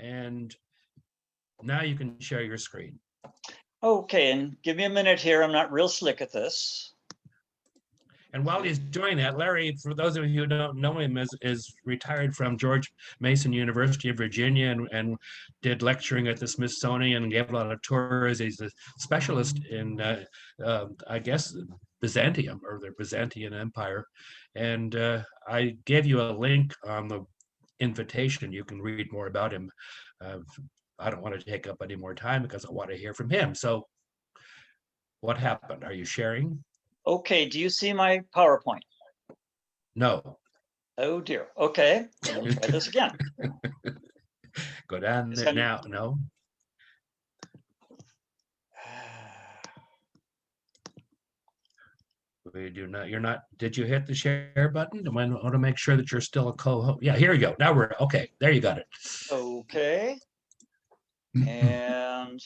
And now you can share your screen. Okay, and give me a minute here. I'm not real slick at this. And while he's doing that, Larry, for those of you who don't know him, is retired from George Mason University of Virginia and did lecturing at the Smithsonian and gave a lot of tours. He's a specialist in, I guess, Byzantium or the Byzantine Empire. And I gave you a link on the invitation. You can read more about him. I don't want to take up any more time because I want to hear from him. So what happened? Are you sharing? Okay, do you see my PowerPoint? No. Oh dear. Okay, let me try this again. Go down there now. No. We do not. You're not. Did you hit the share button? I want to make sure that you're still a co-host. Yeah, here we go. Now we're okay. There you got it. Okay. And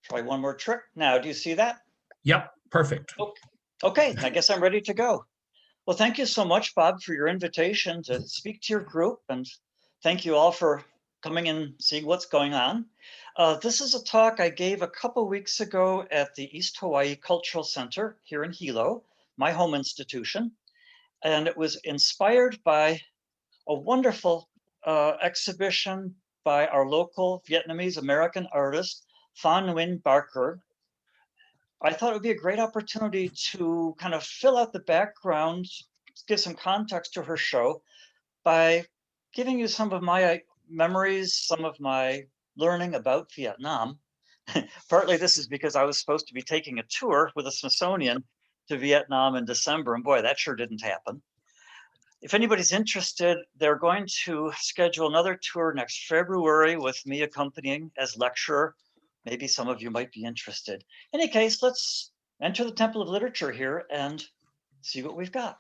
try one more trick. Now, do you see that? Yep, perfect. Okay, I guess I'm ready to go. Well, thank you so much, Bob, for your invitation to speak to your group. And thank you all for coming and seeing what's going on. This is a talk I gave a couple weeks ago at the East Hawaii Cultural Center here in Hilo, my home institution. And it was inspired by a wonderful exhibition by our local Vietnamese American artist, 𝗵𝗵𝗶𝗋. I thought it would be a great opportunity to kind of fill out the background, give some context to her show by giving you some of my memories, some of my learning about Vietnam. Partly this is because I was supposed to be taking a tour with the Smithsonian to Vietnam in December, and boy, that sure didn't happen. If anybody's interested, they're going to schedule another tour next February with me accompanying as lecturer. Maybe some of you might be interested. In any case, let's enter the Temple of Literature here and see what we've got.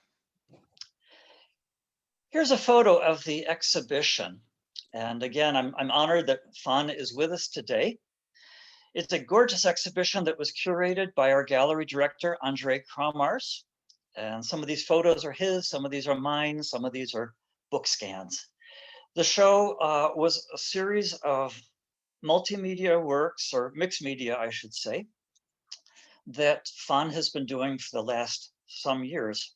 Here's a photo of the exhibition. And again, I'm honored that 𝗵 is with us today. It's a gorgeous exhibition that was curated by our gallery director, Andre Kramars. And some of these photos are his, some of these are mine, some of these are book scans. The show was a series of multimedia works, or mixed media, I should say, that 𝗵 has been doing for the last some years.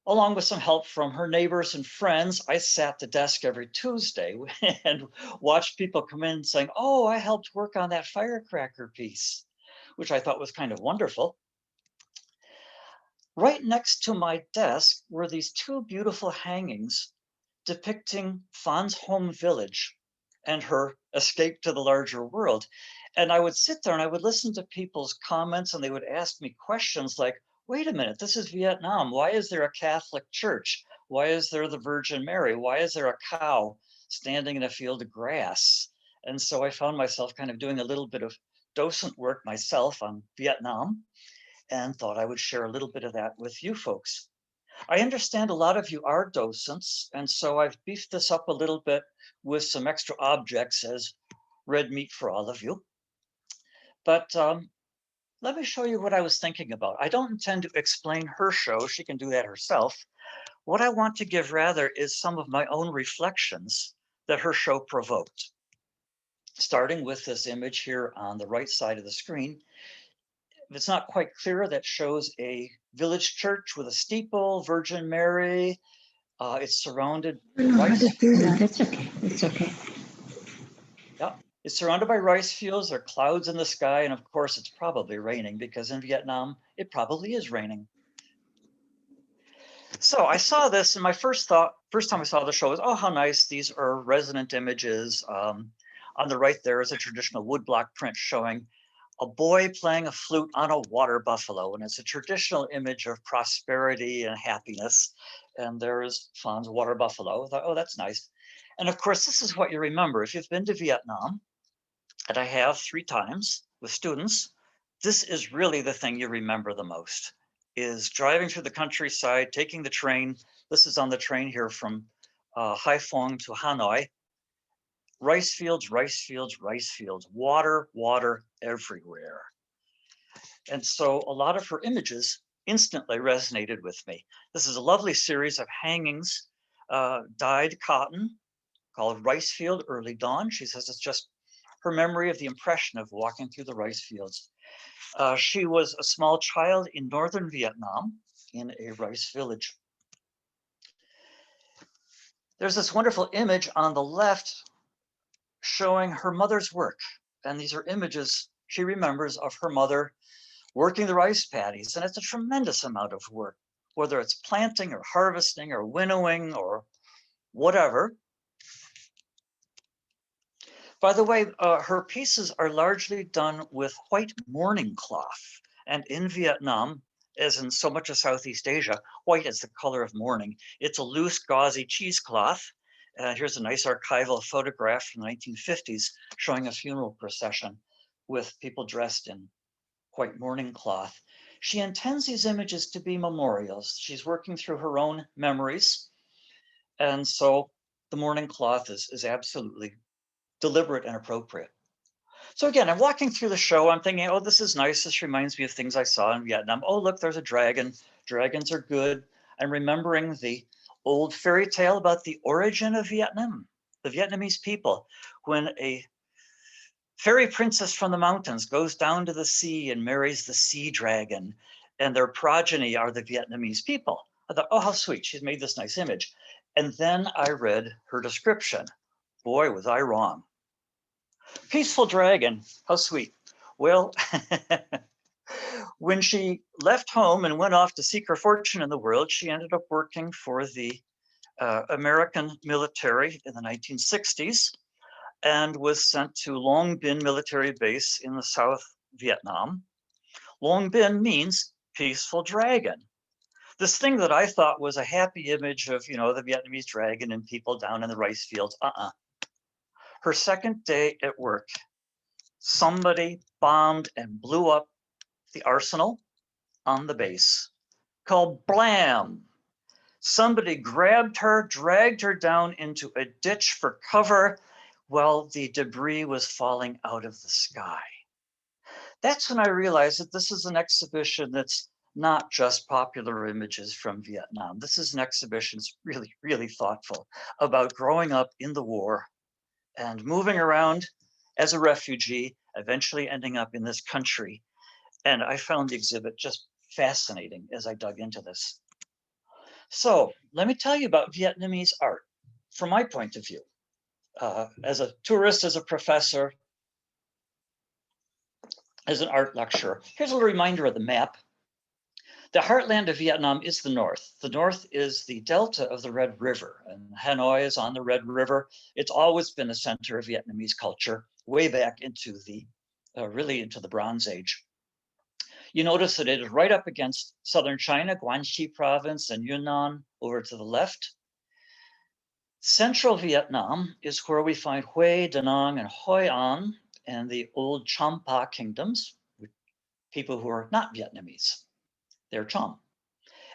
Along with some help from her neighbors and friends, I sat at the desk every Tuesday and watched people come in saying, oh, I helped work on that firecracker piece, which I thought was kind of wonderful. Right next to my desk were these two beautiful hangings depicting 𝗵's home village and her escape to the larger world. And I would sit there and I would listen to people's comments, and they would ask me questions like, wait a minute, this is Vietnam. Why is there a Catholic church? Why is there the Virgin Mary? Why is there a cow standing in a field of grass? And so I found myself kind of doing a little bit of docent work myself on Vietnam, and thought I would share a little bit of that with you folks. I understand a lot of you are docents, and so I've beefed this up a little bit with some extra objects as red meat for all of you. But let me show you what I was thinking about. I don't intend to explain her show. She can do that herself. What I want to give rather is some of my own reflections that her show provoked. Starting with this image here on the right side of the screen. If it's not quite clear, that shows a village church with a steeple, Virgin Mary. It's surrounded by rice. It's okay. It's okay. Yeah, it's surrounded by rice fields. There are clouds in the sky, and of course, it's probably raining because in Vietnam, it probably is raining. So I saw this, and my first time I saw the show was, oh, how nice. These are resonant images. On the right, there is a traditional woodblock print showing a boy playing a flute on a water buffalo, and it's a traditional image of prosperity and happiness. And there is 𝗵's water buffalo. I thought, oh, that's nice. And of course, this is what you remember. If you've been to Vietnam, and I have 3 times with students, this is really the thing you remember the most, is driving through the countryside, taking the train. This is on the train here from Haiphong to Hanoi. Rice fields, rice fields, rice fields, water, water everywhere. And so a lot of her images instantly resonated with me. This is a lovely series of hangings dyed cotton called Rice Field Early Dawn. She says it's just her memory of the impression of walking through the rice fields. She was a small child in northern Vietnam in a rice village. There's this wonderful image on the left showing her mother's work. And these are images she remembers of her mother working the rice paddies. And it's a tremendous amount of work, whether it's planting or harvesting or winnowing or whatever. By the way, her pieces are largely done with white mourning cloth. And in Vietnam, as in so much of Southeast Asia, white is the color of mourning. It's a loose, gauzy cheesecloth. Here's a nice archival photograph from the 1950s showing a funeral procession with people dressed in white mourning cloth. She intends these images to be memorials. She's working through her own memories. And so the mourning cloth is absolutely deliberate and appropriate. So again, I'm walking through the show. I'm thinking, oh, this is nice. This reminds me of things I saw in Vietnam. Oh, look, there's a dragon. Dragons are good. I'm remembering the old fairy tale about the origin of Vietnam, the Vietnamese people, when a fairy princess from the mountains goes down to the sea and marries the sea dragon, and their progeny are the Vietnamese people. I thought, oh, how sweet. She's made this nice image. And then I read her description. Boy, was I wrong. Peaceful dragon, how sweet. Well, when she left home and went off to seek her fortune in the world, she ended up working for the American military in the 1960s and was sent to Long Binh military base in the South Vietnam. Long Binh means peaceful dragon. This thing that I thought was a happy image of, you know, the Vietnamese dragon and people down in the rice fields, Her second day at work, somebody bombed and blew up the arsenal on the base called Blam. Somebody grabbed her, dragged her down into a ditch for cover while the debris was falling out of the sky. That's when I realized that this is an exhibition that's not just popular images from Vietnam. This is an exhibition that's really, really thoughtful about growing up in the war and moving around as a refugee, eventually ending up in this country. And I found the exhibit just fascinating as I dug into this. So let me tell you about Vietnamese art from my point of view. As a tourist, as a professor, as an art lecturer. Here's a little reminder of the map. The heartland of Vietnam is the north. The north is the delta of the Red River, and Hanoi is on the Red River. It's always been a center of Vietnamese culture, way back into the, really into the Bronze Age. You notice that it is right up against southern China, 𝗵𝗫𝗀 province and Yunnan over to the left. Central Vietnam is where we find Hue, Da Nang, and Hoi An, and the old Champa kingdoms, people who are not Vietnamese. They're Cham.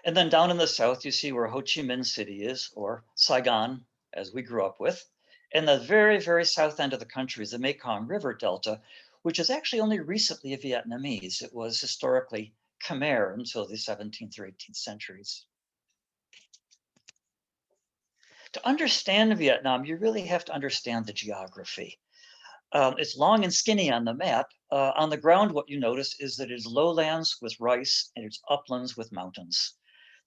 And then down in the south, you see where Ho Chi Minh City is, or Saigon, as we grew up with. And the very, very south end of the country is the Mekong River Delta, which is actually only recently Vietnamese. It was historically Khmer until the 17th or 18th centuries. To understand Vietnam, you really have to understand the geography. It's long and skinny on the map. On the ground, what you notice is that it's lowlands with rice and it's uplands with mountains.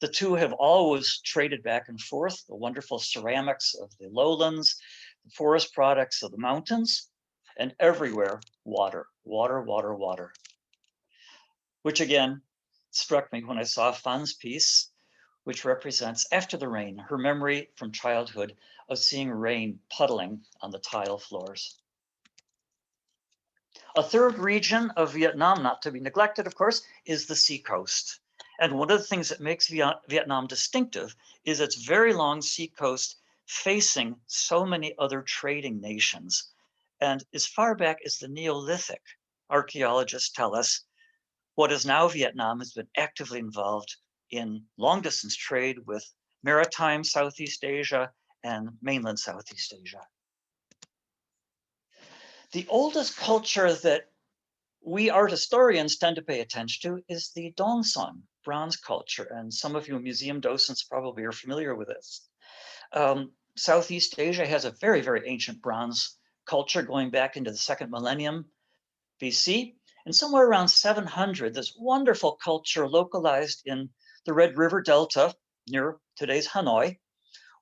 The two have always traded back and forth, the wonderful ceramics of the lowlands, the forest products of the mountains, and everywhere, water, water, water, water. Which again, struck me when I saw 𝗵𝗄's piece, which represents, after the rain, her memory from childhood of seeing rain puddling on the tile floors. A third region of Vietnam, not to be neglected, of course, is the seacoast. And one of the things that makes Vietnam distinctive is its very long seacoast facing so many other trading nations. And as far back as the Neolithic, archaeologists tell us, what is now Vietnam has been actively involved in long distance trade with maritime Southeast Asia and mainland Southeast Asia. The oldest culture that we art historians tend to pay attention to is the Dongsan bronze culture. And some of you museum docents probably are familiar with this. Southeast Asia has a very, very ancient bronze culture going back into the 2nd millennium BC. And somewhere around 700, this wonderful culture localized in the Red River Delta near today's Hanoi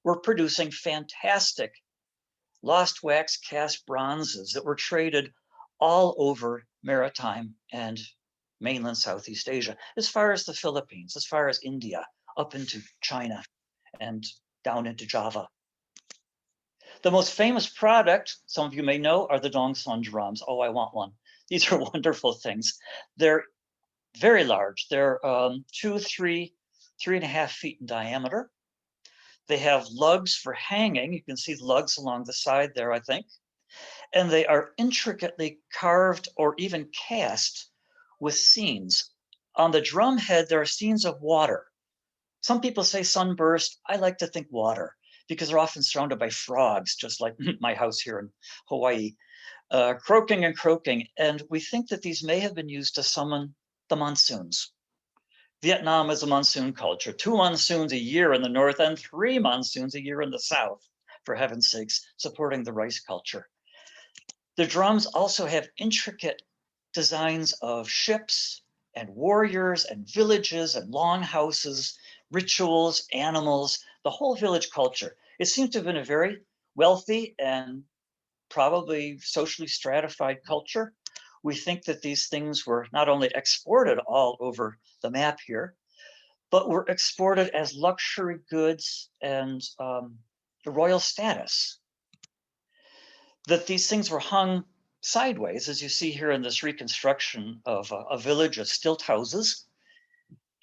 were producing fantastic lost wax cast bronzes that were traded all over maritime and mainland Southeast Asia, as far as the Philippines, as far as India, up into China and down into Java. The most famous product, some of you may know, are the Dongsaan drums. Oh, I want one. These are wonderful things. They're very large. They're 3.5 feet in diameter. They have lugs for hanging. You can see lugs along the side there, I think. And they are intricately carved or even cast with scenes. On the drum head, there are scenes of water. Some people say sunburst. I like to think water, because they're often surrounded by frogs, just like my house here in Hawaii, croaking and croaking. And we think that these may have been used to summon the monsoons. Vietnam is a monsoon culture, 2 monsoons a year in the north and 3 monsoons a year in the south, for heaven's sakes, supporting the rice culture. The drums also have intricate designs of ships and warriors and villages and longhouses, rituals, animals, the whole village culture. It seems to have been a very wealthy and probably socially stratified culture. We think that these things were not only exported all over the map here, but were exported as luxury goods and the royal status. That these things were hung sideways, as you see here in this reconstruction of a village of stilt houses,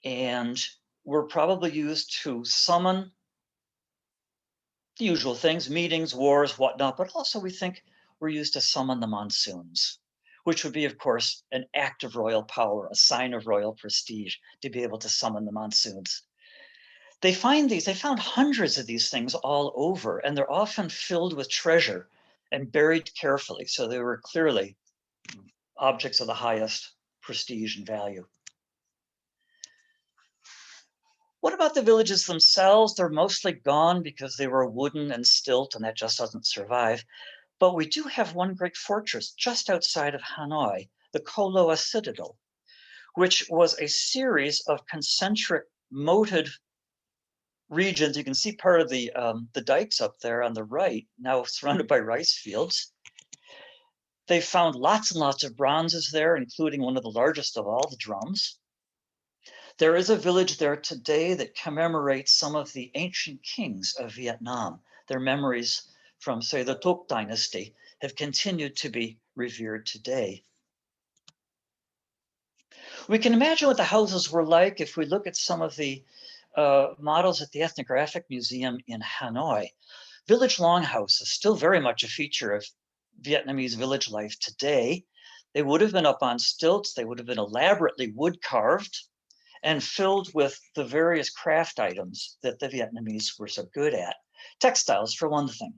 and were probably used to summon the usual things, meetings, wars, whatnot, but also we think were used to summon the monsoons, which would be, of course, an act of royal power, a sign of royal prestige to be able to summon the monsoons. They found hundreds of these things all over, and they're often filled with treasure and buried carefully. So they were clearly objects of the highest prestige and value. What about the villages themselves? They're mostly gone because they were wooden and stilt, and that just doesn't survive. But we do have one great fortress just outside of Hanoi, the Koloa Citadel, which was a series of concentric moated regions. You can see part of the dikes up there on the right, now surrounded by rice fields. They found lots and lots of bronzes there, including one of the largest of all, the drums. There is a village there today that commemorates some of the ancient kings of Vietnam. Their memories from, say, the 𝗏 Dynasty have continued to be revered today. We can imagine what the houses were like if we look at some of the models at the Ethnographic Museum in Hanoi. Village longhouses, still very much a feature of Vietnamese village life today. They would have been up on stilts. They would have been elaborately wood carved and filled with the various craft items that the Vietnamese were so good at. Textiles, for one thing.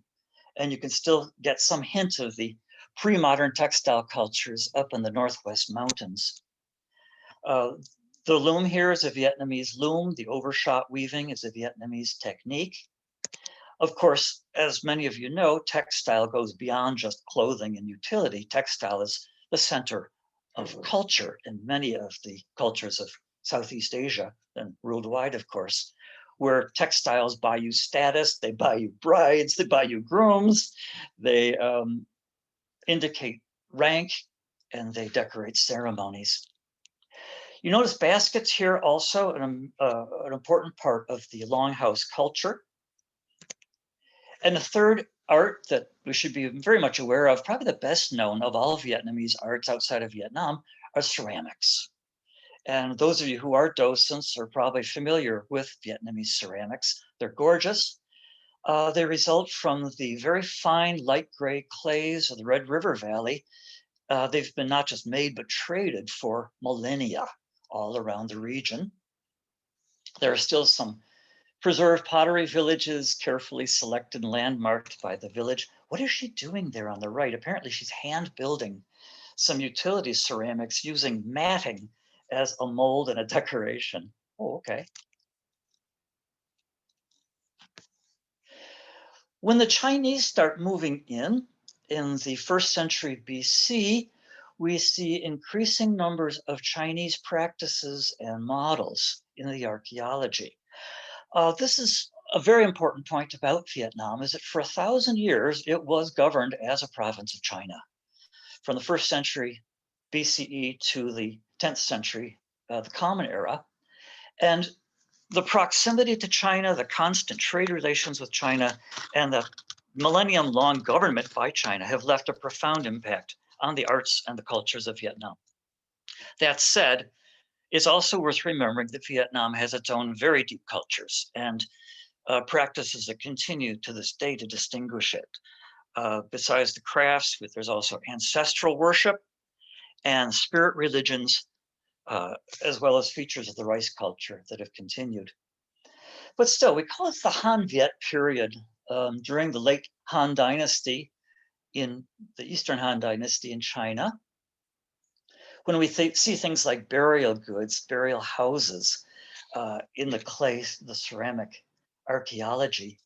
And you can still get some hint of the pre-modern textile cultures up in the Northwest Mountains. The loom here is a Vietnamese loom. The overshot weaving is a Vietnamese technique. Of course, as many of you know, textile goes beyond just clothing and utility. Textile is the center of culture in many of the cultures of Southeast Asia and worldwide, of course, where textiles buy you status, they buy you brides, they buy you grooms, they indicate rank, and they decorate ceremonies. You notice baskets here also, an important part of the longhouse culture. And the third art that we should be very much aware of, probably the best known of all Vietnamese arts outside of Vietnam, are ceramics. And those of you who are docents are probably familiar with Vietnamese ceramics. They're gorgeous. They result from the very fine light gray clays of the Red River Valley. They've been not just made, but traded for millennia all around the region. There are still some preserved pottery villages, carefully selected and landmarked by the village. What is she doing there on the right? Apparently she's hand building some utility ceramics using matting as a mold and a decoration. Oh, okay. When the Chinese start moving in the 1st century BC, we see increasing numbers of Chinese practices and models in the archaeology. This is a very important point about Vietnam, is that for 1,000 years, it was governed as a province of China. From the 1st century BCE to the 10th century, the Common Era. And the proximity to China, the constant trade relations with China, and the millennium-long government by China have left a profound impact on the arts and the cultures of Vietnam. That said, it's also worth remembering that Vietnam has its own very deep cultures and practices that continue to this day to distinguish it. Besides the crafts, there's also ancestral worship and spirit religions, as well as features of the rice culture that have continued. But still, we call it the Han Viet period during the late Han Dynasty in the Eastern Han Dynasty in China. When we see things like burial goods, burial houses in the clay, the ceramic archaeology.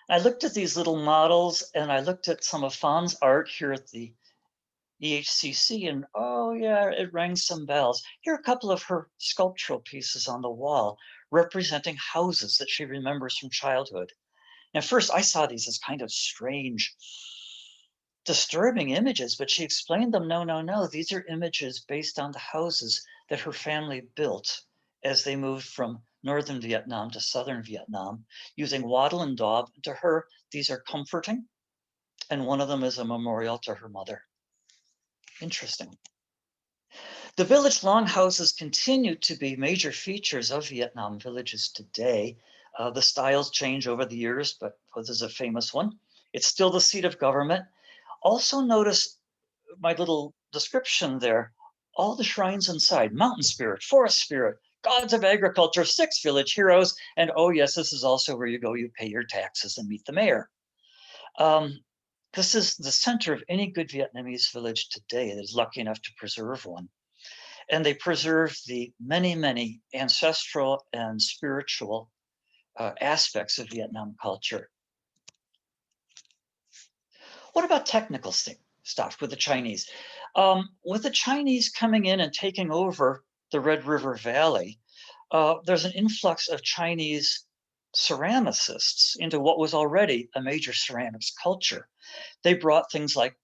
I looked at these little models and I looked at some of Phan's art here at the EHCC, and oh yeah, it rang some bells. Here are a couple of her sculptural pieces on the wall representing houses that she remembers from childhood. At first I saw these as kind of strange, disturbing images, but she explained them, no, these are images based on the houses that her family built as they moved from northern Vietnam to southern Vietnam, using wattle and daub. To her, these are comforting, and one of them is a memorial to her mother. Interesting. The village longhouses continue to be major features of Vietnam villages today. The styles change over the years, but this is a famous one. It's still the seat of government. Also notice my little description there, all the shrines inside: mountain spirit, forest spirit, gods of agriculture, 6 village heroes, and oh yes, this is also where you go, you pay your taxes and meet the mayor. This is the center of any good Vietnamese village today that is lucky enough to preserve one. And they preserve the many ancestral and spiritual aspects of Vietnam culture. What about technical stuff with the Chinese? With the Chinese coming in and taking over the Red River Valley, there's an influx of Chinese ceramicists into what was already a major ceramics culture. They brought things like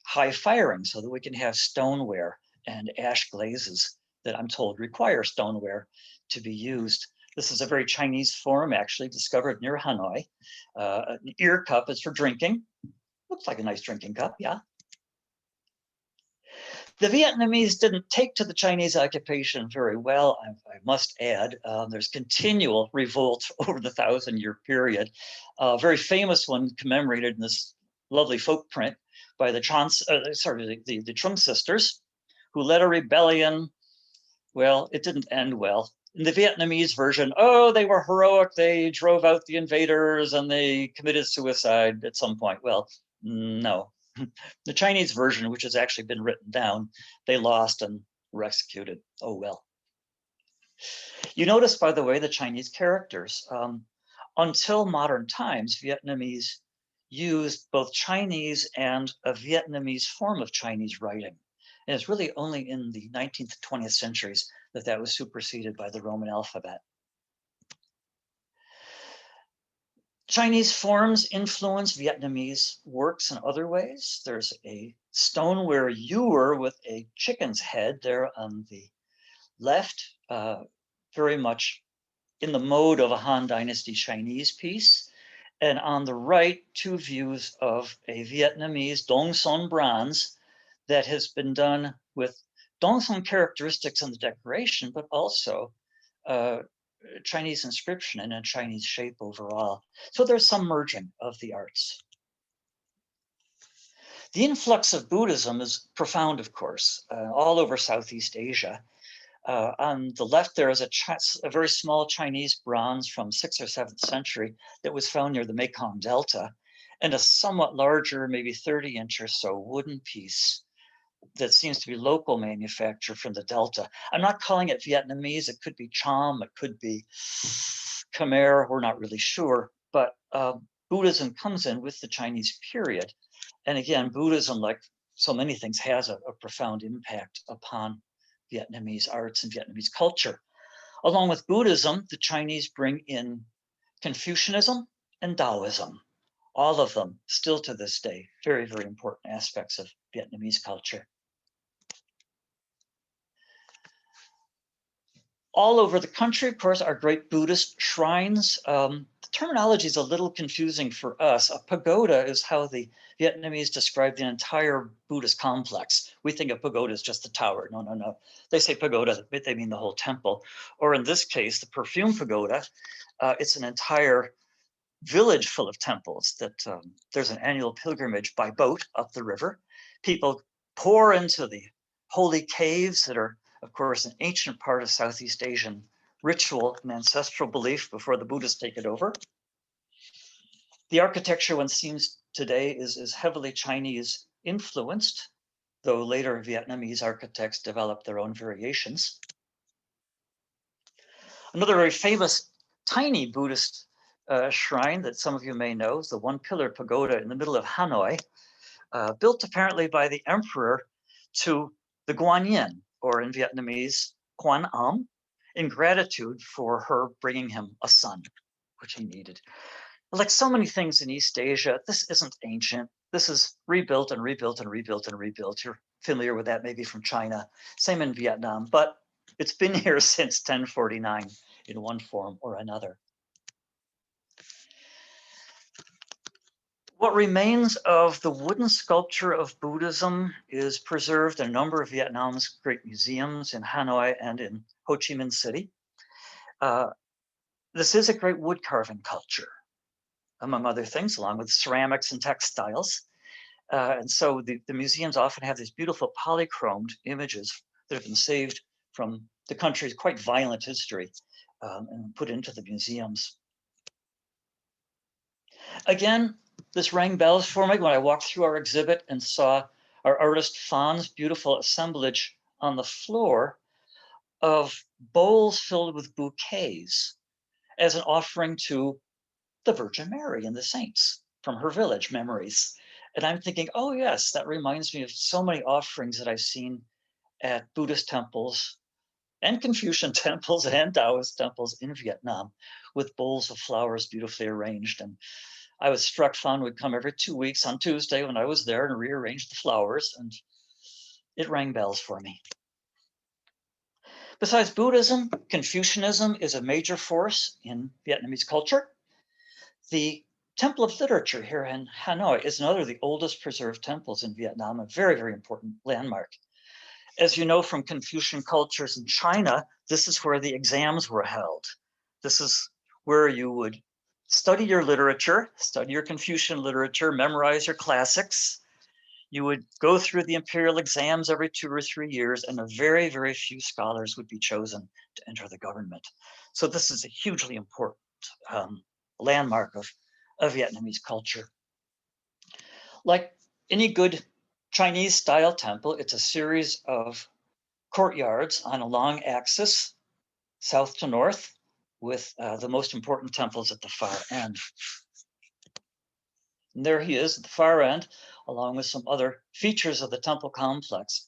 high firing so that we can have stoneware and ash glazes that I'm told require stoneware to be used. This is a very Chinese form, actually discovered near Hanoi. An ear cup is for drinking. Looks like a nice drinking cup, yeah. The Vietnamese didn't take to the Chinese occupation very well, I must add. There's continual revolt over the 1,000-year period. A very famous one commemorated in this lovely folk print by the Trung sisters, who led a rebellion. Well, it didn't end well. In the Vietnamese version, oh, they were heroic. They drove out the invaders and they committed suicide at some point. Well, no. The Chinese version, which has actually been written down, they lost and were executed. Oh, well. You notice, by the way, the Chinese characters. Until modern times, Vietnamese used both Chinese and a Vietnamese form of Chinese writing. And it's really only in the 19th, 20th centuries that was superseded by the Roman alphabet. Chinese forms influence Vietnamese works in other ways. There's a stoneware ewer with a chicken's head there on the left, very much in the mode of a Han Dynasty Chinese piece. And on the right, 2 views of a Vietnamese Dongsan bronze that has been done with Dongsan characteristics in the decoration, but also Chinese inscription and a Chinese shape overall. So there's some merging of the arts. The influx of Buddhism is profound, of course, all over Southeast Asia. On the left, there is a very small Chinese bronze from 6th or 7th century that was found near the Mekong Delta, and a somewhat larger, maybe 30-inch or so wooden piece that seems to be local manufacture from the Delta. I'm not calling it Vietnamese. It could be Cham, it could be Khmer, we're not really sure. But Buddhism comes in with the Chinese period. And again, Buddhism, like so many things, has a profound impact upon Vietnamese arts and Vietnamese culture. Along with Buddhism, the Chinese bring in Confucianism and Taoism. All of them still to this day, very, very important aspects of Vietnamese culture. All over the country, of course, are great Buddhist shrines. The terminology is a little confusing for us. A pagoda is how the Vietnamese describe the entire Buddhist complex. We think of pagoda as just the tower. No, no, no. They say pagoda, but they mean the whole temple. Or in this case, the perfume pagoda, it's an entire village full of temples that there's an annual pilgrimage by boat up the river. People pour into the holy caves that are, of course, an ancient part of Southeast Asian ritual and ancestral belief before the Buddhists take it over. The architecture, one seems today, is heavily Chinese influenced, though later Vietnamese architects developed their own variations. Another very famous tiny Buddhist shrine that some of you may know is the one-pillar pagoda in the middle of Hanoi, built apparently by the emperor to the Guan Yin, or in Vietnamese, Quan Am, in gratitude for her bringing him a son, which he needed. Like so many things in East Asia, this isn't ancient. This is rebuilt and rebuilt and rebuilt and rebuilt. You're familiar with that maybe from China. Same in Vietnam, but it's been here since 1049 in one form or another. What remains of the wooden sculpture of Buddhism is preserved in a number of Vietnam's great museums in Hanoi and in Ho Chi Minh City. This is a great wood carving culture, among other things, along with ceramics and textiles. And so the museums often have these beautiful polychromed images that have been saved from the country's quite violent history and put into the museums. Again, this rang bells for me when I walked through our exhibit and saw our artist Phan's beautiful assemblage on the floor of bowls filled with bouquets as an offering to the Virgin Mary and the saints from her village memories. And I'm thinking, oh yes, that reminds me of so many offerings that I've seen at Buddhist temples and Confucian temples and Taoist temples in Vietnam with bowls of flowers beautifully arranged. And I was struck Phan would come every 2 weeks on Tuesday when I was there and rearrange the flowers, and it rang bells for me. Besides Buddhism, Confucianism is a major force in Vietnamese culture. The Temple of Literature here in Hanoi is another of the oldest preserved temples in Vietnam, a very, very important landmark. As you know from Confucian cultures in China, this is where the exams were held. This is where you would study your literature, study your Confucian literature, memorize your classics. You would go through the imperial exams every 2 or 3 years, and a very, very few scholars would be chosen to enter the government. So this is a hugely important landmark of Vietnamese culture. Like any good Chinese style temple, it's a series of courtyards on a long axis, south to north, with the most important temples at the far end. And there he is at the far end, along with some other features of the temple complex.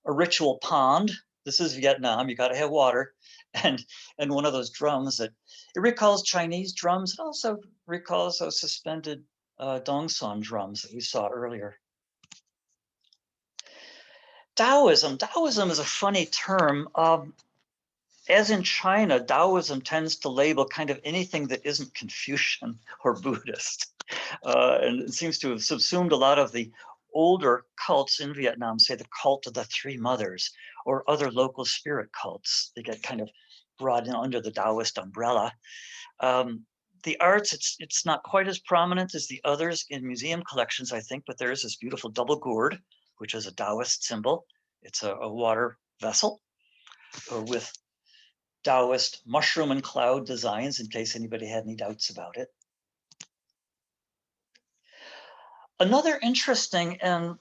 A ritual pond. This is Vietnam, you gotta have water. And one of those drums that, it recalls Chinese drums. It also recalls those suspended Dongsaan drums that we saw earlier. Taoism. Taoism is a funny term. As in China, Taoism tends to label kind of anything that isn't Confucian or Buddhist. And it seems to have subsumed a lot of the older cults in Vietnam, say the cult of the Three Mothers or other local spirit cults. They get kind of brought in under the Taoist umbrella. The arts, it's not quite as prominent as the others in museum collections, I think, but there is this beautiful double gourd, which is a Taoist symbol. It's a water vessel with Taoist mushroom and cloud designs, in case anybody had any doubts about it. Another interesting and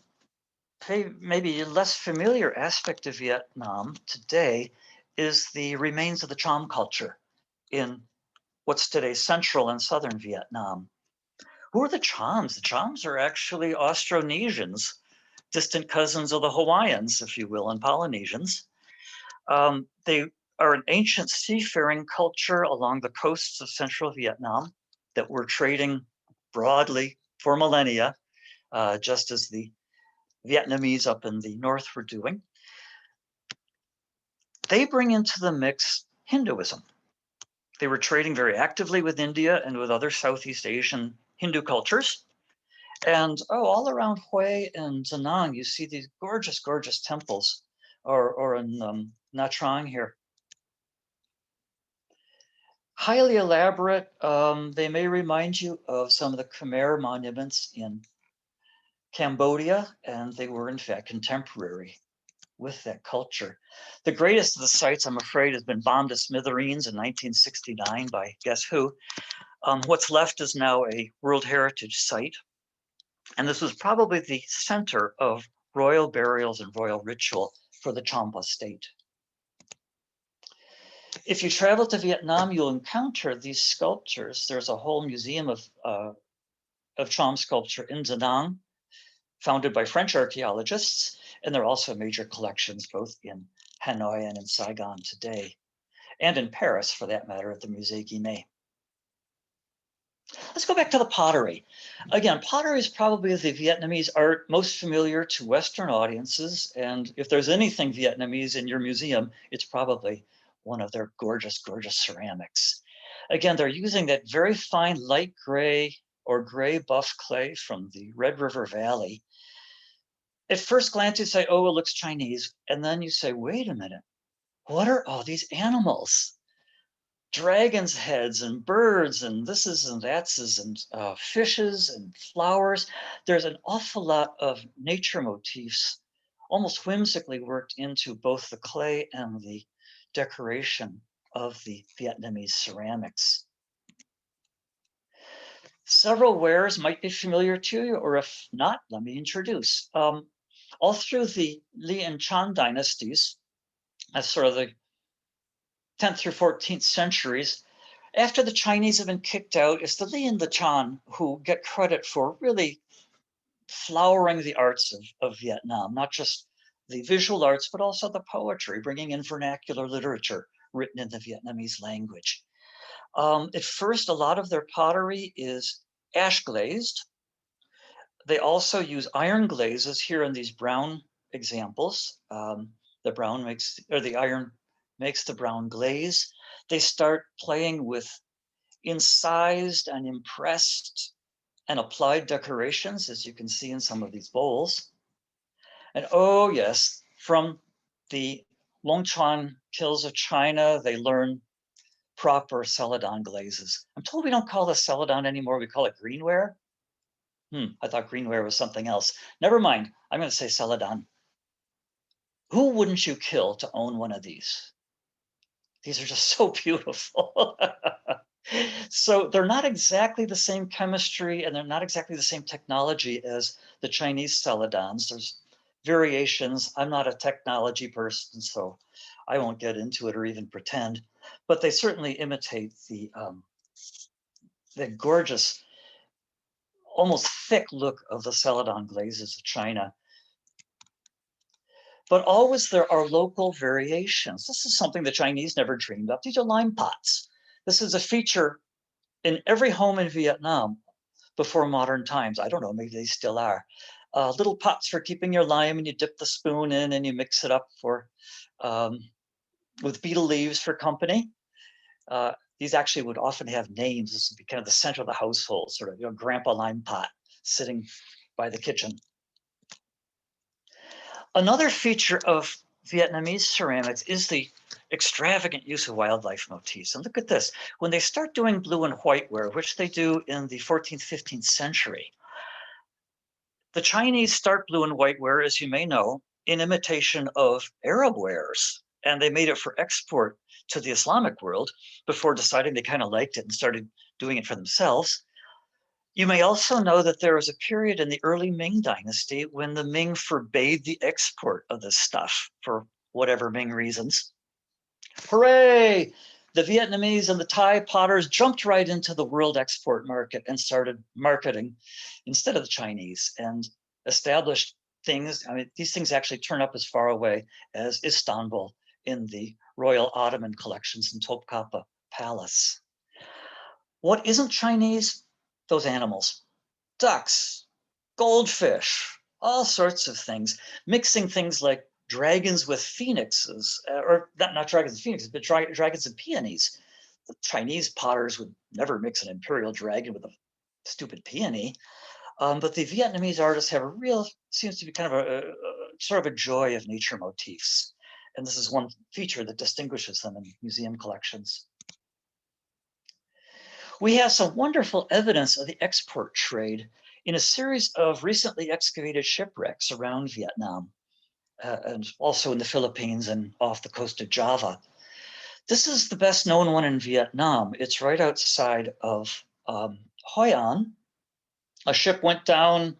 maybe less familiar aspect of Vietnam today is the remains of the Cham culture in what's today central and southern Vietnam, Who are the Chams? The Chams are actually Austronesians, distant cousins of the Hawaiians, if you will, and Polynesians. They are an ancient seafaring culture along the coasts of central Vietnam that were trading broadly for millennia, just as the Vietnamese up in the north were doing. They bring into the mix Hinduism. They were trading very actively with India and with other Southeast Asian Hindu cultures. And all around Hue and Da Nang, you see these gorgeous, gorgeous temples, or in Nha Trang here. Highly elaborate. They may remind you of some of the Khmer monuments in Cambodia, and they were in fact contemporary with that culture. The greatest of the sites, I'm afraid, has been bombed to smithereens in 1969 by guess who. What's left is now a World Heritage Site. And this was probably the center of royal burials and royal ritual for the Champa state. If you travel to Vietnam, you'll encounter these sculptures. There's a whole museum of Cham sculpture in Da Nang, founded by French archaeologists. And there are also major collections both in Hanoi and in Saigon today, and in Paris, for that matter, at the Musée Guimet. Let's go back to the pottery. Again, pottery is probably the Vietnamese art most familiar to Western audiences. And if there's anything Vietnamese in your museum, it's probably one of their gorgeous, gorgeous ceramics. Again, they're using that very fine light gray or gray buff clay from the Red River Valley. At first glance, you say, oh, it looks Chinese. And then you say, wait a minute, what are all these animals? Dragons' heads and birds and thises and thatses and fishes and flowers. There's an awful lot of nature motifs, almost whimsically worked into both the clay and the decoration of the Vietnamese ceramics. Several wares might be familiar to you, or if not, let me introduce. All through the Li and Chang dynasties, that's sort of the 10th through 14th centuries, after the Chinese have been kicked out, it's the Li and the Chang who get credit for really flowering the arts of Vietnam, not just the visual arts, but also the poetry, bringing in vernacular literature written in the Vietnamese language. At first, a lot of their pottery is ash glazed. They also use iron glazes here in these brown examples. The brown makes, or the iron makes the brown glaze. They start playing with incised and impressed and applied decorations, as you can see in some of these bowls. And oh yes, from the Longchuan kills of China, they learn proper celadon glazes. I'm told we don't call this celadon anymore, we call it greenware. I thought greenware was something else. Never mind, I'm gonna say celadon. Who wouldn't you kill to own one of these? These are just so beautiful. So they're not exactly the same chemistry and they're not exactly the same technology as the Chinese celadons. There's variations. I'm not a technology person, so I won't get into it or even pretend, but they certainly imitate the gorgeous, almost thick look of the celadon glazes of China. But always there are local variations. This is something the Chinese never dreamed of. These are lime pots. This is a feature in every home in Vietnam before modern times. I don't know, maybe they still are. Little pots for keeping your lime, and you dip the spoon in and you mix it up for with betel leaves for company. These actually would often have names. This would be kind of the center of the household, sort of, you know, Grandpa Lime Pot sitting by the kitchen. Another feature of Vietnamese ceramics is the extravagant use of wildlife motifs. And look at this. When they start doing blue and white ware, which they do in the 14th, 15th century, the Chinese start blue and white ware, as you may know, in imitation of Arab wares. And they made it for export to the Islamic world before deciding they kind of liked it and started doing it for themselves. You may also know that there was a period in the early Ming dynasty when the Ming forbade the export of this stuff for whatever Ming reasons. Hooray! the Vietnamese and the Thai potters jumped right into the world export market and started marketing instead of the Chinese and established things. I mean, these things actually turn up as far away as Istanbul in the Royal Ottoman collections in 𝗕𝗵𝗿𝗀𝗀 Palace. What isn't Chinese? Those animals, ducks, goldfish, all sorts of things, mixing things like dragons with phoenixes, or not dragons and phoenixes, but dragons and peonies. The Chinese potters would never mix an imperial dragon with a stupid peony. But the Vietnamese artists have a real, seems to be kind of a sort of a joy of nature motifs. And this is one feature that distinguishes them in museum collections. We have some wonderful evidence of the export trade in a series of recently excavated shipwrecks around Vietnam, and also in the Philippines and off the coast of Java. This is the best known one in Vietnam. It's right outside of Hoi An. A ship went down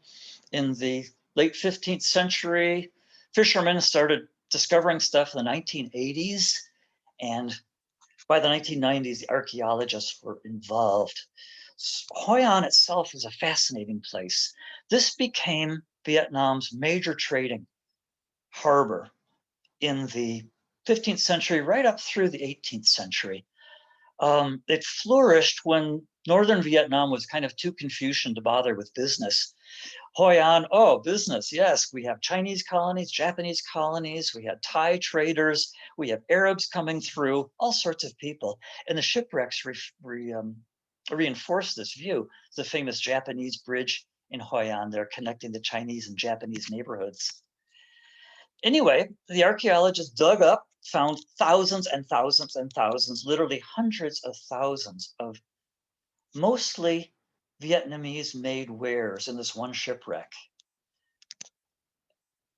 in the late 15th century. Fishermen started discovering stuff in the 1980s. And by the 1990s, the archaeologists were involved. Hoi An itself is a fascinating place. This became Vietnam's major trading harbor in the 15th century, right up through the 18th century. It flourished when Northern Vietnam was kind of too Confucian to bother with business. Hoi An, oh, business, yes. We have Chinese colonies, Japanese colonies, we had Thai traders, we have Arabs coming through, all sorts of people. And the shipwrecks reinforce this view. The famous Japanese bridge in Hoi An, they're connecting the Chinese and Japanese neighborhoods. Anyway, the archaeologists dug up, found thousands and thousands and thousands, literally hundreds of thousands of mostly Vietnamese-made wares in this one shipwreck,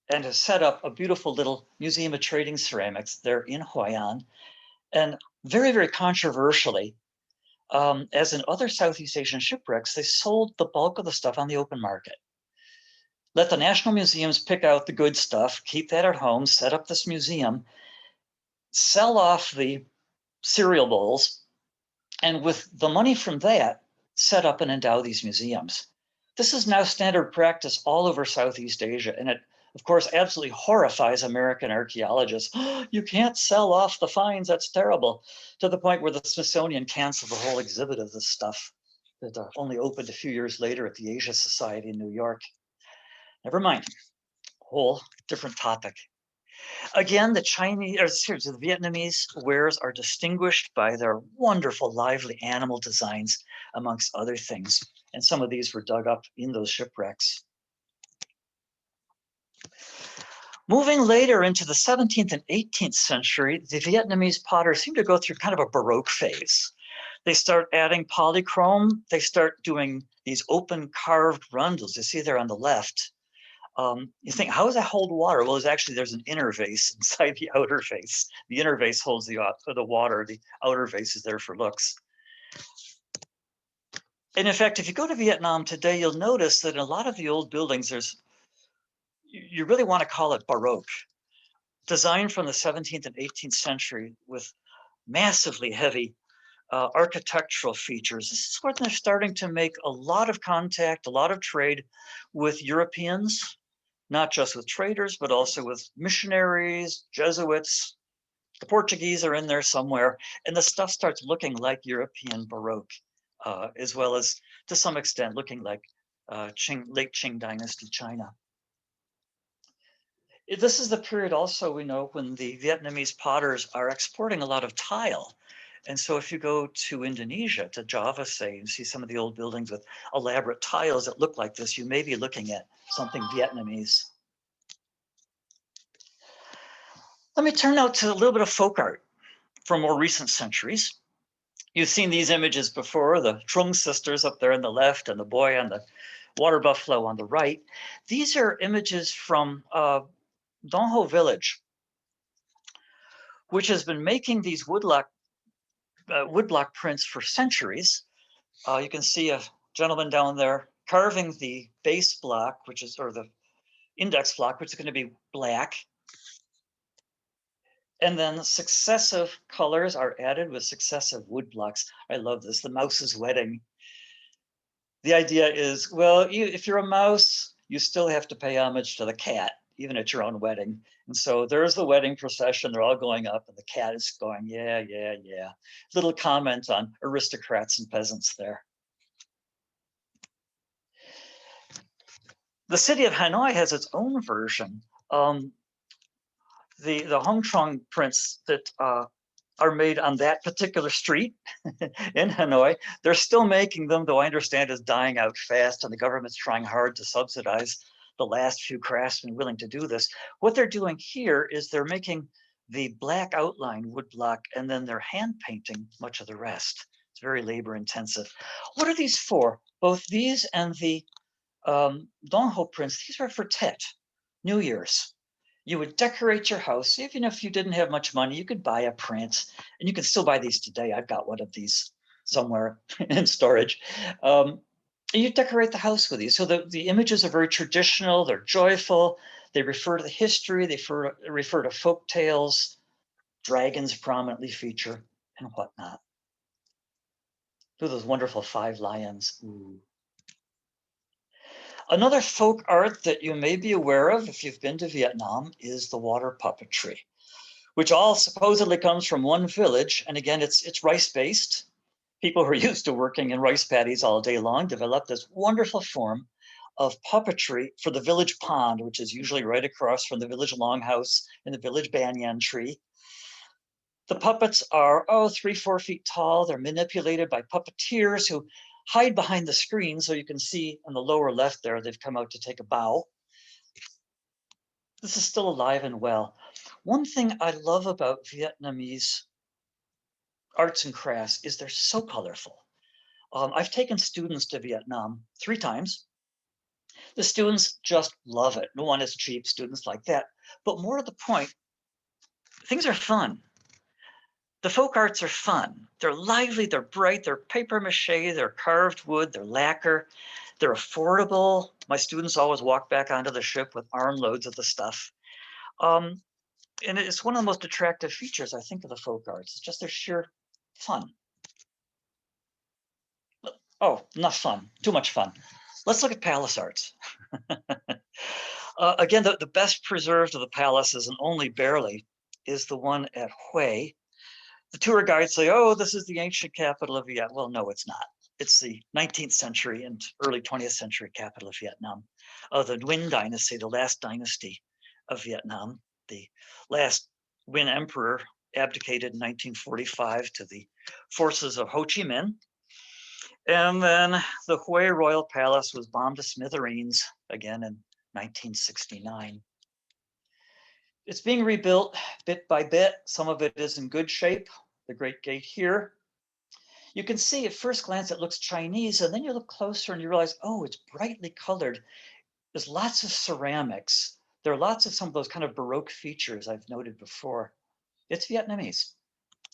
and has set up a beautiful little museum of trading ceramics there in Hoi An. And very, very controversially, as in other Southeast Asian shipwrecks, they sold the bulk of the stuff on the open market. Let the national museums pick out the good stuff, keep that at home, set up this museum, sell off the cereal bowls, and with the money from that, set up and endow these museums. This is now standard practice all over Southeast Asia, and it, of course, absolutely horrifies American archaeologists. Oh, you can't sell off the finds, that's terrible, to the point where the Smithsonian canceled the whole exhibit of this stuff that only opened a few years later at the Asia Society in New York. Never mind, whole different topic. Again, the Vietnamese wares are distinguished by their wonderful, lively animal designs, amongst other things. And some of these were dug up in those shipwrecks. Moving later into the 17th and 18th century, the Vietnamese potters seem to go through kind of a Baroque phase. They start adding polychrome. They start doing these open carved rundles. You see there on the left. You think, how does that hold water? Well, there's an inner vase inside the outer vase. The inner vase holds the water. The outer vase is there for looks. And in fact, if you go to Vietnam today, you'll notice that in a lot of the old buildings, you really want to call it Baroque. Designed from the 17th and 18th century with massively heavy architectural features. This is where they're starting to make a lot of contact, a lot of trade with Europeans, not just with traders, but also with missionaries, Jesuits. The Portuguese are in there somewhere, and the stuff starts looking like European Baroque, as well as, to some extent, looking like late Chang Dynasty China. This is the period also, we know, when the Vietnamese potters are exporting a lot of tile. And so if you go to Indonesia, to Java, say, and see some of the old buildings with elaborate tiles that look like this, you may be looking at something Vietnamese. Let me turn now to a little bit of folk art from more recent centuries. You've seen these images before, the Trung sisters up there on the left and the boy on the water buffalo on the right. These are images from Dong Ho village, which has been making these woodblock prints for centuries. You can see a gentleman down there carving the base block, or the index block, which is going to be black. And then successive colors are added with successive wood blocks. I love this, the mouse's wedding. The idea is, well, if you're a mouse, you still have to pay homage to the cat, even at your own wedding. And so there's the wedding procession. They're all going up and the cat is going, yeah, yeah, yeah. Little comment on aristocrats and peasants there. The city of Hanoi has its own version. The Hong Trong prints that are made on that particular street in Hanoi, they're still making them, though I understand is dying out fast and the government's trying hard to subsidize the last few craftsmen willing to do this. What they're doing here is they're making the black outline woodblock and then they're hand painting much of the rest. It's very labor intensive. What are these for? Both these and the Dong Ho prints, these are for Tet, New Year's. You would decorate your house. Even if you didn't have much money, you could buy a print, and you can still buy these today. I've got one of these somewhere in storage. And you decorate the house with these. So the images are very traditional, they're joyful, they refer to the history, they refer to folk tales, dragons prominently feature, and whatnot. Look at those wonderful 5 lions. Ooh. Another folk art that you may be aware of if you've been to Vietnam is the water puppetry, which all supposedly comes from one village. And again, it's rice-based. People who are used to working in rice paddies all day long developed this wonderful form of puppetry for the village pond, which is usually right across from the village longhouse and the village banyan tree. The puppets are, 3-4 feet tall. They're manipulated by puppeteers who hide behind the screen, so you can see on the lower left there, they've come out to take a bow. This is still alive and well. One thing I love about Vietnamese arts and crafts is they're so colorful. I've taken students to Vietnam 3 times. The students just love it. No one is cheap, students like that. But more to the point, things are fun. The folk arts are fun. They're lively, they're bright, they're paper mache, they're carved wood, they're lacquer, they're affordable. My students always walk back onto the ship with armloads of the stuff. And it's one of the most attractive features, I think, of the folk arts. It's just their sheer fun. Oh, not fun, too much fun. Let's look at palace arts. Again, the best preserved of the palaces, and only barely, is the one at Hue. The tour guides say, oh, this is the ancient capital of Vietnam. Well, no, it's not. It's the 19th century and early 20th century capital of Vietnam, of the Nguyen dynasty, the last dynasty of Vietnam. The last Nguyen emperor abdicated in 1945 to the forces of 𝗁𝗵𝗄. And then the Hue Royal Palace was bombed to smithereens again in 1969. It's being rebuilt bit by bit. Some of it is in good shape. The Great Gate here. You can see at first glance it looks Chinese, and then you look closer and you realize, oh, it's brightly colored. There's lots of ceramics. There are lots of some of those kind of Baroque features I've noted before. It's Vietnamese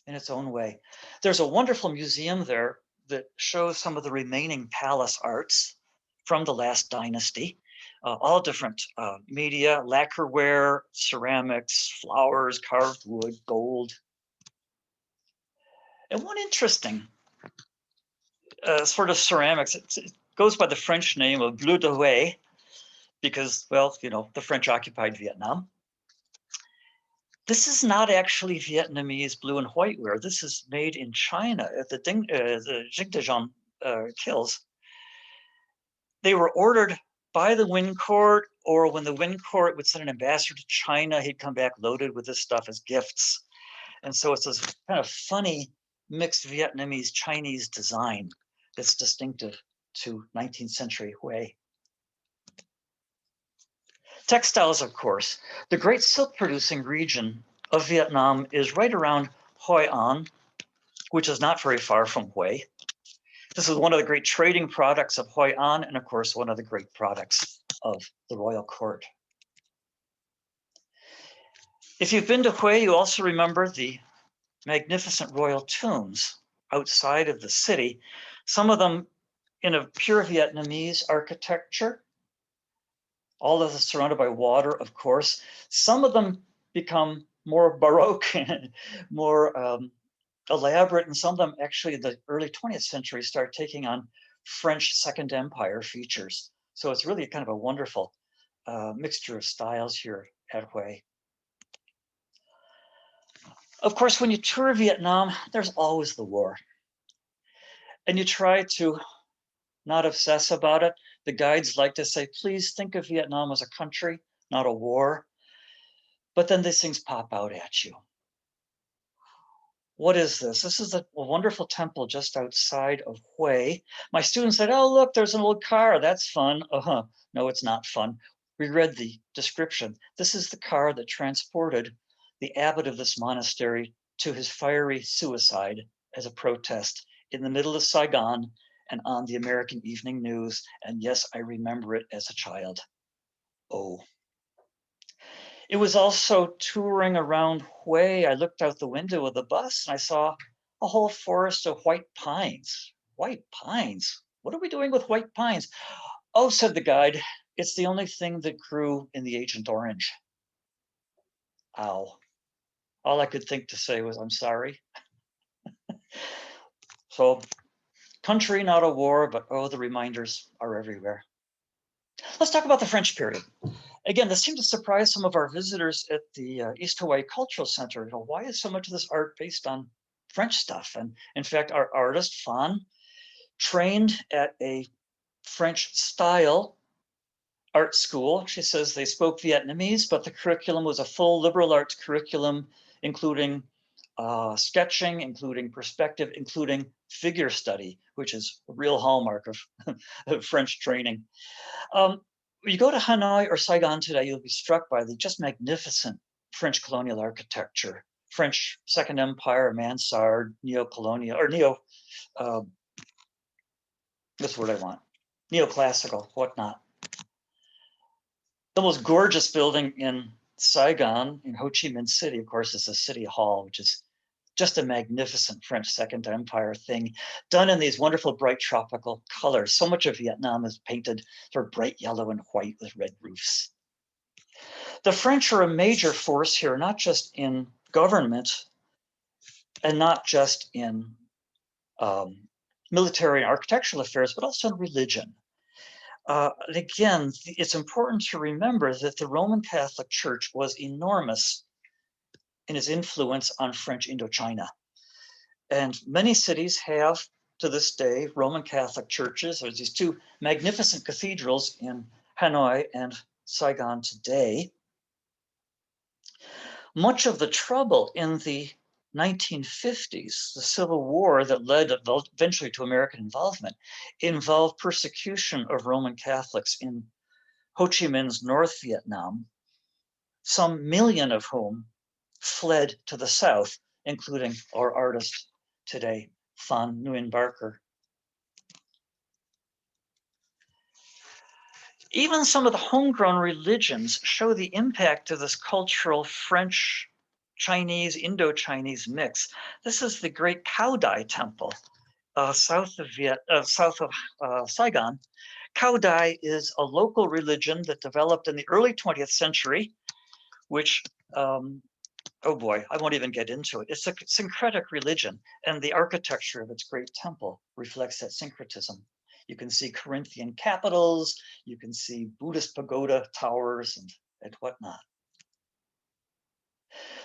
in its own way. There's a wonderful museum there that shows some of the remaining palace arts from the last dynasty. All different media, lacquerware, ceramics, flowers, carved wood, gold. And one interesting sort of ceramics, it goes by the French name of bleu de Hue, because, well, you know, the French occupied Vietnam. This is not actually Vietnamese blue and white ware. This is made in China at the 𝗕ncique kilns. They were ordered by the Nguyen court, or when the Nguyen court would send an ambassador to China, he'd come back loaded with this stuff as gifts. And so it's this kind of funny mixed Vietnamese Chinese design that's distinctive to 19th century Hue. Textiles, of course. The great silk producing region of Vietnam is right around Hoi An, which is not very far from Hue. This is one of the great trading products of Hoi An, and of course, one of the great products of the royal court. If you've been to Hue, you also remember the magnificent royal tombs outside of the city, some of them in a pure Vietnamese architecture, all of this surrounded by water, of course. Some of them become more Baroque, more elaborate, and some of them actually in the early 20th century start taking on French Second Empire features. So it's really kind of a wonderful mixture of styles here at Hue. Of course, when you tour Vietnam, there's always the war. And you try to not obsess about it. The guides like to say, please think of Vietnam as a country, not a war. But then these things pop out at you. What is this? This is a wonderful temple just outside of Hue. My students said, oh, look, there's an old car. That's fun. No, it's not fun. We read the description. This is the car that transported the abbot of this monastery to his fiery suicide as a protest in the middle of Saigon and on the American Evening News. And yes, I remember it as a child. Oh. It was also touring around Hue. I looked out the window of the bus and I saw a whole forest of white pines. White pines? What are we doing with white pines? Oh, said the guide, it's the only thing that grew in the Agent Orange. Ow. All I could think to say was, I'm sorry. So, country, not a war, but oh, the reminders are everywhere. Let's talk about the French period. Again, this seemed to surprise some of our visitors at the East Hawaii Cultural Center. You know, why is so much of this art based on French stuff? And in fact, our artist, Phan, trained at a French style art school. She says they spoke Vietnamese, but the curriculum was a full liberal arts curriculum, including sketching, including perspective, including figure study, which is a real hallmark of French training. When you go to Hanoi or Saigon today, you'll be struck by the just magnificent French colonial architecture, French Second Empire, Mansard, neo-colonial, or that's what I want, neoclassical, whatnot. The most gorgeous building in Saigon, in Ho Chi Minh City, of course, is the City Hall, which is just a magnificent French Second Empire thing, done in these wonderful bright tropical colors. So much of Vietnam is painted sort of bright yellow and white with red roofs. The French are a major force here, not just in government and not just in military and architectural affairs, but also in religion. And again, it's important to remember that the Roman Catholic Church was enormous in its influence on French Indochina. And many cities have, to this day, Roman Catholic churches. There's these two magnificent cathedrals in Hanoi and Saigon today. Much of the trouble in the 1950s, the Civil War that led eventually to American involvement, involved persecution of Roman Catholics in Ho Chi Minh's North Vietnam, some million of whom fled to the south, including our artist today, Phan Nguyen Barker. Even some of the homegrown religions show the impact of this cultural French, Chinese, Indo-Chinese mix. This is the great Cao Dai temple, south of Saigon. Cao Dai is a local religion that developed in the early 20th century, which oh boy, I won't even get into it. It's a syncretic religion, and the architecture of its great temple reflects that syncretism. You can see Corinthian capitals, you can see Buddhist pagoda towers and whatnot.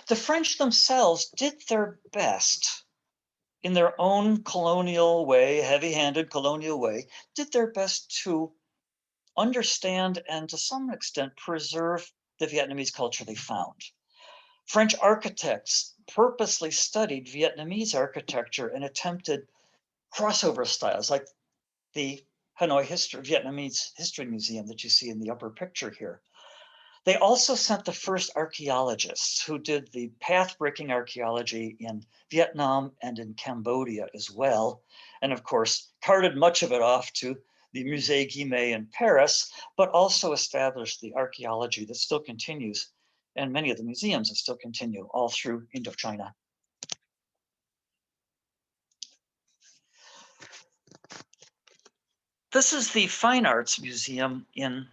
The French themselves did their best in their own colonial way, heavy-handed colonial way, did their best to understand and to some extent preserve the Vietnamese culture they found. French architects purposely studied Vietnamese architecture and attempted crossover styles like the Hanoi Vietnamese History Museum that you see in the upper picture here. They also sent the first archaeologists who did the path-breaking archaeology in Vietnam and in Cambodia as well. And of course, carted much of it off to the Musée Guimet in Paris, but also established the archaeology that still continues. And many of the museums that still continue all through Indochina. This is the Fine Arts Museum in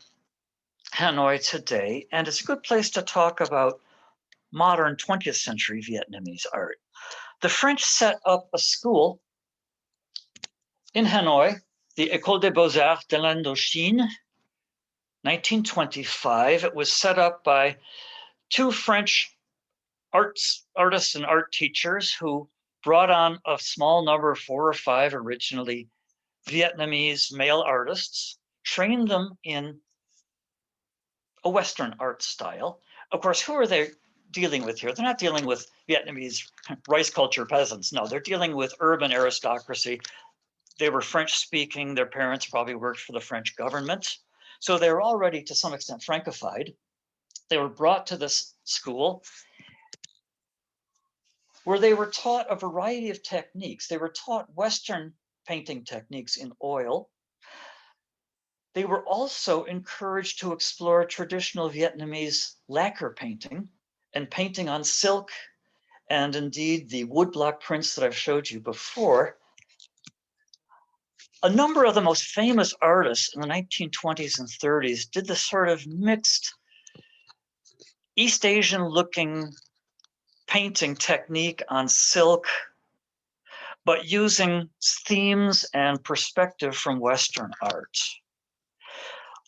Hanoi today, and it's a good place to talk about modern 20th century Vietnamese art. The French set up a school in Hanoi, the École des Beaux-Arts de l'Indochine, 1925. It was set up by two French artists and art teachers who brought on a small number, 4 or 5 originally Vietnamese male artists, trained them in a Western art style. Of course, who are they dealing with here? They're not dealing with Vietnamese rice culture peasants. No, they're dealing with urban aristocracy. They were French speaking. Their parents probably worked for the French government. So they were already to some extent Francophied. They were brought to this school where they were taught a variety of techniques. They were taught Western painting techniques in oil. They were also encouraged to explore traditional Vietnamese lacquer painting and painting on silk, and indeed the woodblock prints that I've showed you before. A number of the most famous artists in the 1920s and 30s did this sort of mixed East Asian looking painting technique on silk, but using themes and perspective from Western art.